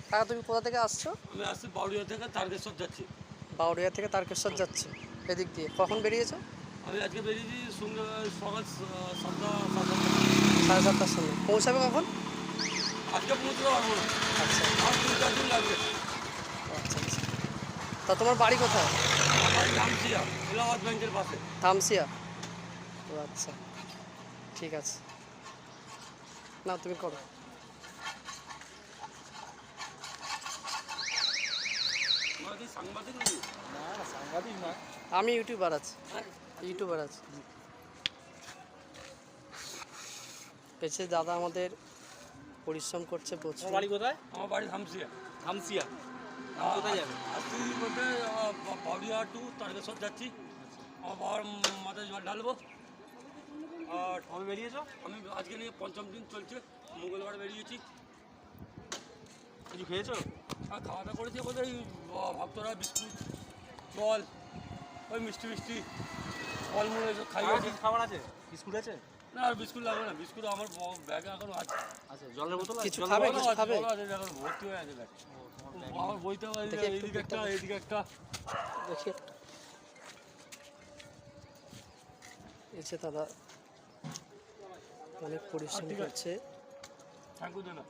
কাকা তুমি কোথা থেকে আসছো? আমি আসছি বাউরিয়া থেকে তারকেশ্বর যাচ্ছি। বাউরিয়া থেকে তারকেশ্বর যাচ্ছে এদিক দিয়ে। কখন বেরিয়েছো? আমি আজকে বেরিয়েছি সন্ধ্যে সকাল 7টা 7:30টার সময়। পৌঁছাবে কখন? আজকে পৌঁছতে পারবো না, আচ্ছা আর 2-4 দিন লাগবে। আচ্ছা আচ্ছা। তা তোমার বাড়ি কোথায়? আমার বাড়ি জামসিয়া, এলাহাবাদ ব্যাংকের পাশে। থামসিয়া। ও আচ্ছা, ঠিক আছে। না তুমি করো। তোমার কি সাংবাদিক নাকি? না সাংবাদিক না। আমি ইউটিউবার আছি। হ্যাঁ, ইউটিউবার আছি। পেছে দাদা আমাদের পরিশ্রম করছে প্রচুর। তোমার বাড়ি কোথায়? আমার বাড়ি ধামসিয়া। ধামসিয়া। কোথায় যাবে? আসছি বলতে বাউরিয়া টু তারকেশ্বর যাচ্ছি। আমার বাবার মাথায় জল ঢালবো। আর কবে বেরিয়েছো? আমি আজকে নিয়ে 5ম দিন চলছে, মঙ্গলবার বেরিয়েছি। কিছু খেয়েছো? আর খাওয়া দাওয়া করেছি বলতে ওই ভক্তরা বিস্কুট, জল, ওই মিষ্টি মিষ্টি ফলমূল এসব আর খাইয়েছি। কিছু খাবার আছে? বিস্কুট আছে? না আর বিস্কুট লাগবে না, বিস্কুট আমার ব্যাগে এখনো আছে। আচ্ছা জলের বোতল আছে? কিছু জলের খাবে? বোতল কিছু আছে, খাবে? জল আছে, এখন ভর্তি হয়ে আছে ব্যাগ। তোমার ব্যাগে আমার বইতে দেখি একটু এইদিকে একটা, দেখতে। এইদিকে একটা। দেখি এসে দাদা অনেক পরিশ্রম ঠিক আছে। করছে। থ্যাংক ইউ দাদা।